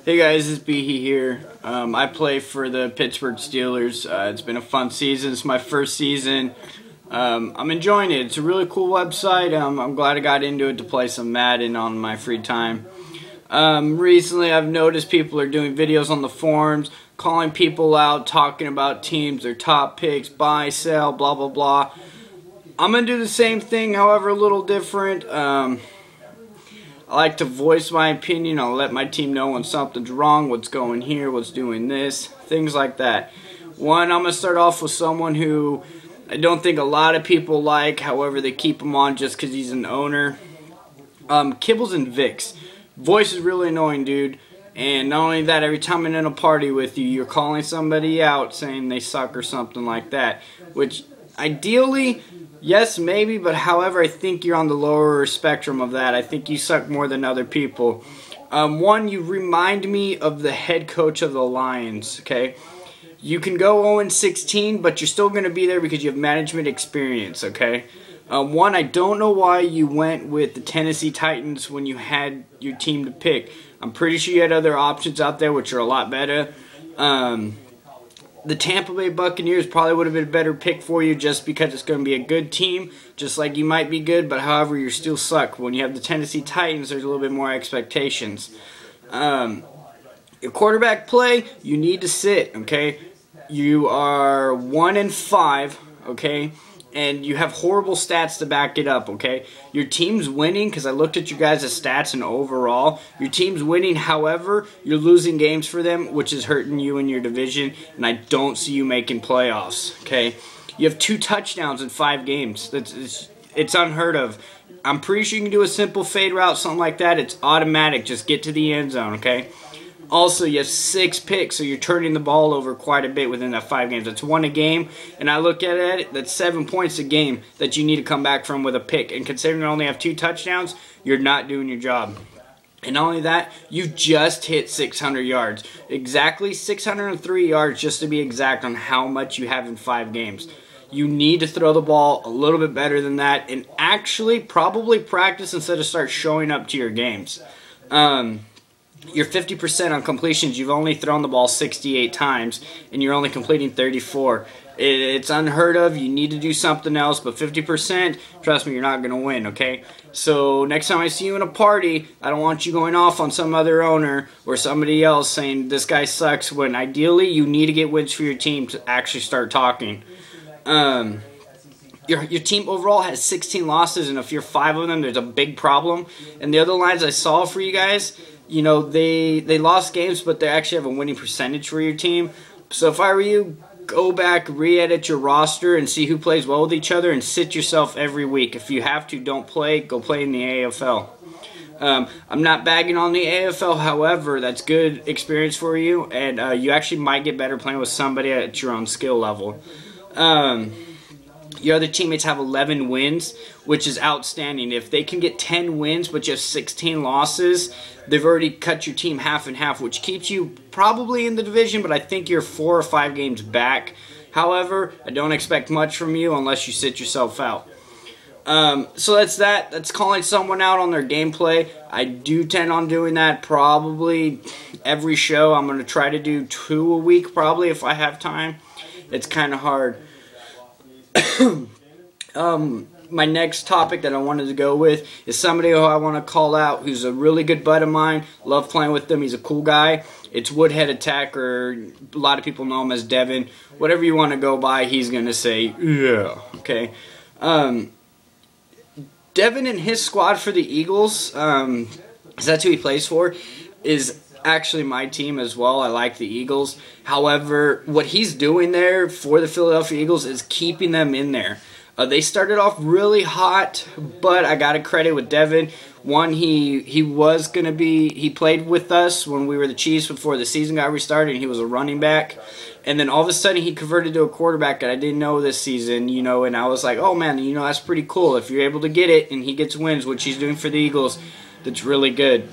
Hey guys, it's Behe here. I play for the Pittsburgh Steelers. It's been a fun season. It's my first season. I'm enjoying it. It's a really cool website. I'm glad I got into it to play some Madden on my free time. Recently I've noticed people are doing videos on the forums, calling people out, talking about teams, their top picks, buy, sell, blah, blah, blah. I'm going to do the same thing, however a little different. I like to voice my opinion. I'll let my team know when something's wrong, what's going here, what's doing this, things like that. One, I'm going to start off with someone who I don't think a lot of people like, however they keep him on just because he's an owner. Kibbles and Vicks. Voice is really annoying, dude. And not only that, every time I'm in a party with you, you're calling somebody out saying they suck or something like that. Which, ideally, yes, maybe, but however, I think you're on the lower spectrum of that. I think you suck more than other people. One, you remind me of the head coach of the Lions, okay? You can go 0-16, but you're still going to be there because you have management experience, okay? One, I don't know why you went with the Tennessee Titans when you had your team to pick. I'm pretty sure you had other options out there which are a lot better. The Tampa Bay Buccaneers probably would have been a better pick for you just because it's going to be a good team, just like you might be good, but however, you still suck. When you have the Tennessee Titans, there's a little bit more expectations. Your quarterback play, you need to sit, okay? You are 1-5, okay? And you have horrible stats to back it up, okay? Your team's winning, because I looked at you guys' stats and overall. Your team's winning, however, you're losing games for them, which is hurting you in your division, and I don't see you making playoffs, okay? You have 2 touchdowns in 5 games. It's unheard of. I'm pretty sure you can do a simple fade route, something like that. It's automatic. Just get to the end zone, okay? Also, you have 6 picks, so you're turning the ball over quite a bit within that 5 games. That's 1 a game, and I look at it, that's 7 points a game that you need to come back from with a pick. And considering you only have 2 touchdowns, you're not doing your job. And not only that, you just hit 600 yards. Exactly 603 yards, just to be exact, on how much you have in 5 games. You need to throw the ball a little bit better than that, and actually probably practice instead of start showing up to your games. You're 50% on completions. You've only thrown the ball 68 times, and you're only completing 34. It's unheard of. You need to do something else, but 50%, trust me, you're not going to win, okay? So next time I see you in a party, I don't want you going off on some other owner or somebody else saying this guy sucks, when ideally you need to get wins for your team to actually start talking. Your team overall has 16 losses, and if you're 5 of them, there's a big problem. And the other lines I saw for you guys, you know, they lost games, but they actually have a winning percentage for your team. So if I were you, go back, re-edit your roster, and see who plays well with each other, and sit yourself every week. If you have to, don't play. Go play in the AFL. I'm not bagging on the AFL, however, that's good experience for you, and you actually might get better playing with somebody at your own skill level. Your other teammates have 11 wins, which is outstanding. If they can get 10 wins but you have 16 losses, they've already cut your team half and half, which keeps you probably in the division, but I think you're 4 or 5 games back. However, I don't expect much from you unless you sit yourself out. So that's that. That's calling someone out on their gameplay. I do tend on doing that probably every show. I'm going to try to do 2 a week probably if I have time. It's kind of hard. My next topic that I wanted to go with is somebody who I want to call out who's a really good bud of mine. Love playing with him. He's a cool guy. It's Woodhead Attack, or a lot of people know him as Devin. Whatever you want to go by, he's going to say, yeah. Okay. Devin and his squad for the Eagles, that's who he plays for, is actually my team as well. I like the Eagles. However, what he's doing there for the Philadelphia Eagles is keeping them in there. They started off really hot, but I got to credit with Devin. One, he played with us when we were the Chiefs before the season got restarted, and he was a running back. And then all of a sudden he converted to a quarterback that I didn't know this season, you know, and I was like, oh man, you know, that's pretty cool. If you're able to get it and he gets wins, which he's doing for the Eagles, that's really good.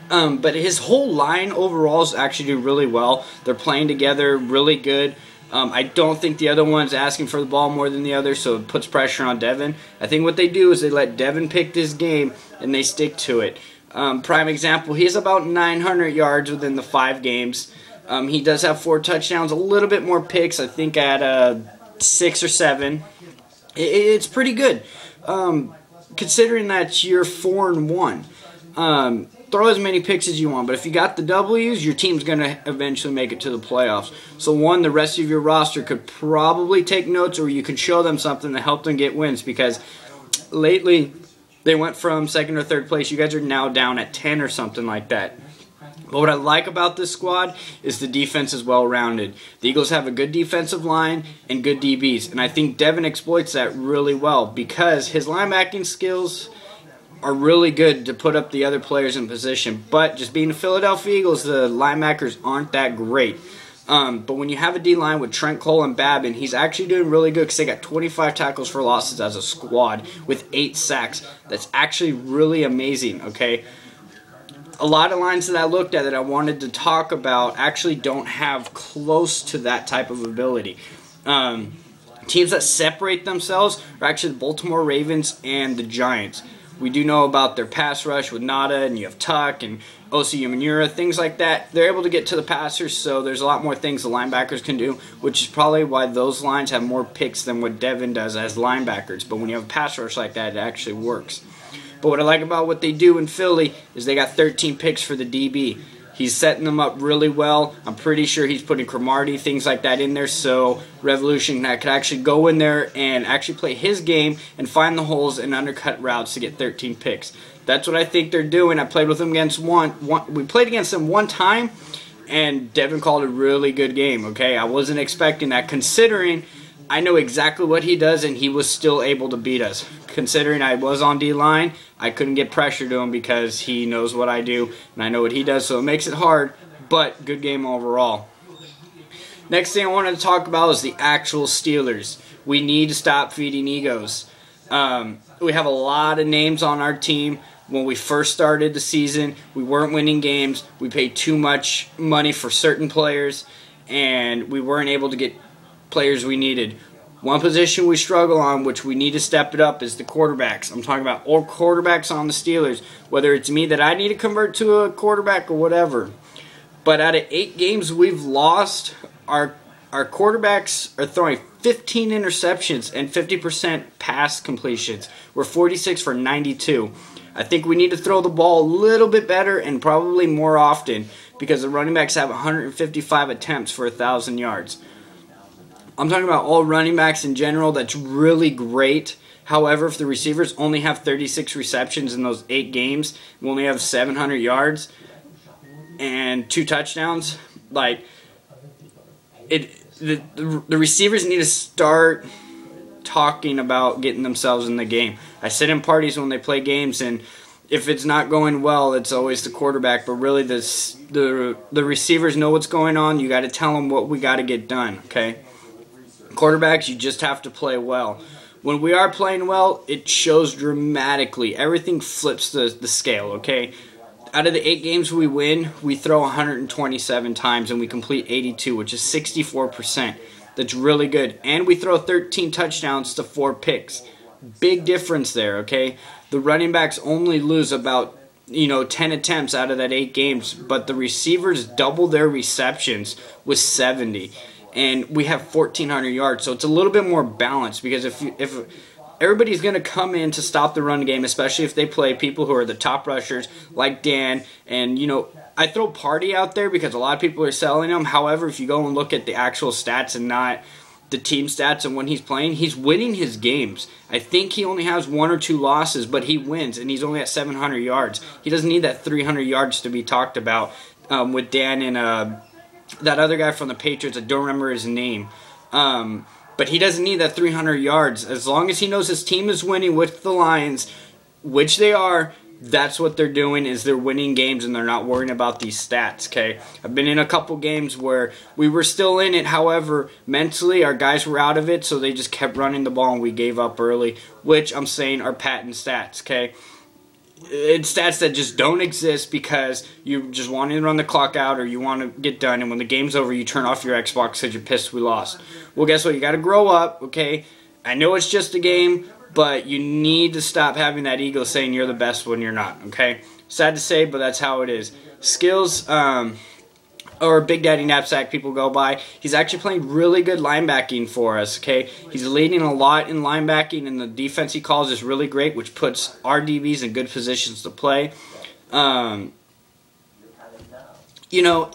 But his whole line overall is actually doing really well. They're playing together really good. I don't think the other one's asking for the ball more than the other, so it puts pressure on Devin. I think what they do is they let Devin pick this game, and they stick to it. Prime example, he has about 900 yards within the 5 games. He does have 4 touchdowns, a little bit more picks, I think at 6 or 7. It's pretty good, considering that you're 4-1. Throw as many picks as you want, but if you got the W's, your team's going to eventually make it to the playoffs. So one, the rest of your roster could probably take notes, or you could show them something to help them get wins, because lately they went from 2nd or 3rd place. You guys are now down at 10 or something like that. But what I like about this squad is the defense is well-rounded. The Eagles have a good defensive line and good DBs, and I think Devin exploits that really well because his linebacking skills are really good to put up the other players in position. But just being the Philadelphia Eagles, the linebackers aren't that great. But when you have a D-line with Trent Cole and Babin, he's actually doing really good because they got 25 tackles for losses as a squad with 8 sacks. That's actually really amazing, okay? A lot of lines that I looked at that I wanted to talk about actually don't have close to that type of ability. Teams that separate themselves are actually the Baltimore Ravens and the Giants. We do know about their pass rush with Nada, and you have Tuck and Osi Umenyiora, things like that. They're able to get to the passers, so there's a lot more things the linebackers can do, which is probably why those lines have more picks than what Devin does as linebackers. But when you have a pass rush like that, it actually works. But what I like about what they do in Philly is they got 13 picks for the DB. He's setting them up really well. I'm pretty sure he's putting Cromartie, things like that in there, so Revolution that could actually go in there and actually play his game and find the holes and undercut routes to get 13 picks. That's what I think they're doing. I played with them against we played against them one time, and Devin called a really good game, okay? I wasn't expecting that, considering I know exactly what he does, and he was still able to beat us. Considering I was on D-line, I couldn't get pressure to him because he knows what I do, and I know what he does, so it makes it hard, but good game overall. Next thing I wanted to talk about is the actual Steelers. We need to stop feeding egos. We have a lot of names on our team. When we first started the season, we weren't winning games. We paid too much money for certain players, and we weren't able to get players we needed. One position we struggle on, which we need to step it up, is the quarterbacks. I'm talking about all quarterbacks on the Steelers, whether it's me that I need to convert to a quarterback or whatever. But out of 8 games we've lost, our quarterbacks are throwing 15 interceptions and 50% pass completions. We're 46 for 92. I think we need to throw the ball a little bit better and probably more often, because the running backs have 155 attempts for 1,000 yards. I'm talking about all running backs in general. That's really great. However, if the receivers only have 36 receptions in those 8 games, we only have 700 yards and 2 touchdowns, like the receivers need to start talking about getting themselves in the game. I sit in parties when they play games, and if it's not going well, it's always the quarterback. But really, the receivers know what's going on. You got to tell them what we got to get done. Okay. Quarterbacks, you just have to play well. When we are playing well, it shows dramatically. Everything flips the scale, okay? Out of the 8 games we win, we throw 127 times and we complete 82, which is 64%. That's really good. And we throw 13 touchdowns to 4 picks. Big difference there, okay? The running backs only lose about 10 attempts out of that 8 games, but the receivers double their receptions with 70. And we have 1,400 yards, so it's a little bit more balanced, because if everybody's going to come in to stop the run game, especially if they play people who are the top rushers like Dan, and I throw Party out there because a lot of people are selling him. However, if you go and look at the actual stats and not the team stats and when he's playing, he's winning his games. I think he only has 1 or 2 losses, but he wins, and he's only at 700 yards. He doesn't need that 300 yards to be talked about with Dan and that other guy from the Patriots. I don't remember his name. But he doesn't need that 300 yards. As long as he knows his team is winning with the Lions, which they are, that's what they're doing, is they're winning games and they're not worrying about these stats, okay? I've been in a couple games where we were still in it. However, mentally, our guys were out of it, so they just kept running the ball and we gave up early, which I'm saying are patent stats, okay? It's stats that just don't exist because you just want to run the clock out or you want to get done, and when the game's over, you turn off your Xbox because you're pissed we lost. Well, guess what? You got to grow up, okay? I know it's just a game, but you need to stop having that ego saying you're the best when you're not, okay? Sad to say, but that's how it is. Skills, or Big Daddy Knapsack people go by, he's actually playing really good linebacking for us, okay? He's leading a lot in linebacking, and the defense he calls is really great, which puts our DBs in good positions to play. You know,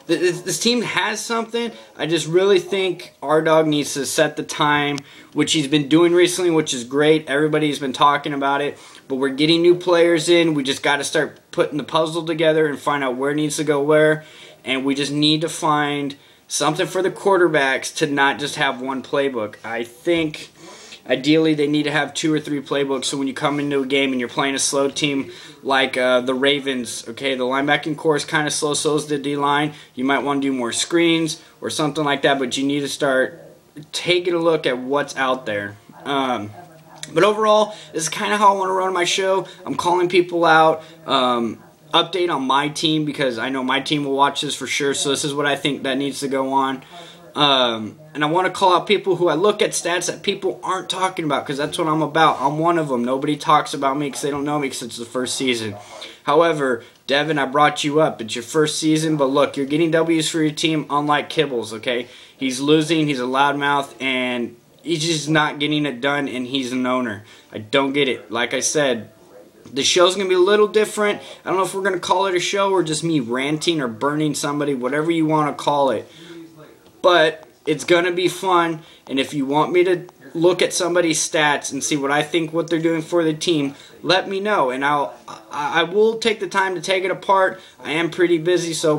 this team has something. I just really think our dog needs to set the time, which he's been doing recently, which is great. Everybody's been talking about it, but we're getting new players in. We just got to start putting the puzzle together and find out where it needs to go where, and we just need to find something for the quarterbacks to not just have one playbook. I think ideally they need to have 2 or 3 playbooks, so when you come into a game and you're playing a slow team like the Ravens, okay, the linebacking core is kind of slow, so is the D-line. You might want to do more screens or something like that, but you need to start taking a look at what's out there. But overall, this is kind of how I want to run my show. I'm calling people out, update on my team, because I know my team will watch this for sure, so this is what I think that needs to go on. And I want to call out people who I look at stats that people aren't talking about, because that's what I'm about. I'm one of them. Nobody talks about me because they don't know me because it's the first season. However, Devin, I brought you up. It's your first season, but look, you're getting W's for your team, unlike Kibbles, okay? He's losing, he's a loudmouth, and he's just not getting it done, and he's an owner. I don't get it. Like I said, the show's going to be a little different. I don't know if we're going to call it a show or just me ranting or burning somebody, whatever you want to call it. But it's going to be fun, and if you want me to look at somebody's stats and see what I think what they're doing for the team, let me know, and I will take the time to take it apart. I am pretty busy, so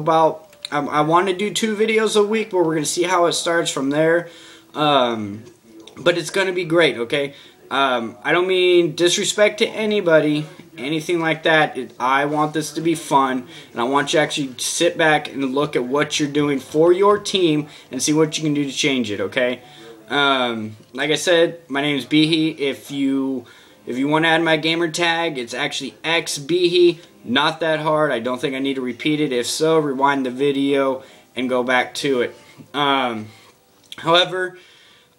I want to do 2 videos a week, but we're going to see how it starts from there. But it's going to be great, okay? I don't mean disrespect to anybody, anything like that. I want this to be fun, and I want you to actually sit back and look at what you're doing for your team and see what you can do to change it, okay? Like I said, my name is Behe. If you want to add my gamer tag, it's actually xbehe. Not that hard. I don't think I need to repeat it. If so, rewind the video and go back to it. However,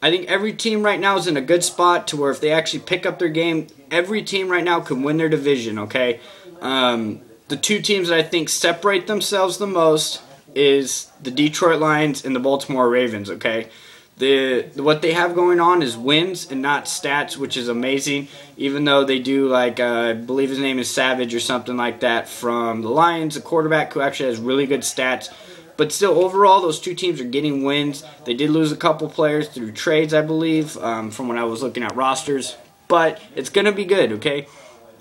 I think every team right now is in a good spot to where if they actually pick up their game, every team right now can win their division, okay? The 2 teams that I think separate themselves the most is the Detroit Lions and the Baltimore Ravens, okay? What they have going on is wins and not stats, which is amazing, even though they do, like, I believe his name is Savage or something like that from the Lions, a quarterback who actually has really good stats. But still, overall, those 2 teams are getting wins. They did lose a couple players through trades, I believe, from when I was looking at rosters. But it's going to be good, okay?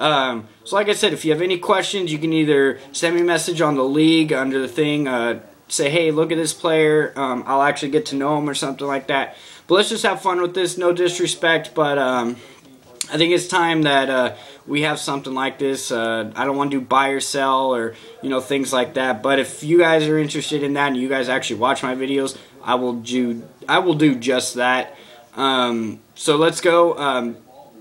So like I said, if you have any questions, you can either send me a message on the league under the thing, say, hey, look at this player. I'll actually get to know him or something like that. But let's just have fun with this. No disrespect, but I think it's time that we have something like this. I don't want to do buy or sell or, you know, things like that. But if you guys are interested in that and you guys actually watch my videos, I will do just that. So let's go.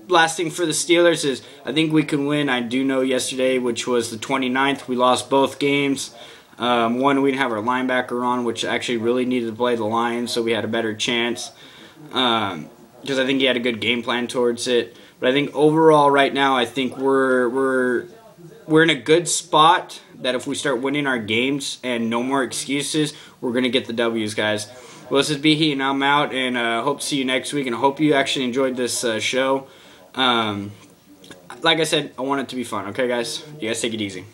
Last thing for the Steelers is I think we can win. I do know yesterday, which was the 29th, we lost both games. One, we didn't have our linebacker on, which actually really needed to play the Lions, so we had a better chance. Because I think he had a good game plan towards it. But I think overall right now, I think we're in a good spot that if we start winning our games and no more excuses, we're going to get the W's, guys. Well, this is Behe, and I'm out, and hope to see you next week, and I hope you actually enjoyed this show. Like I said, I want it to be fun, okay, guys? You guys take it easy.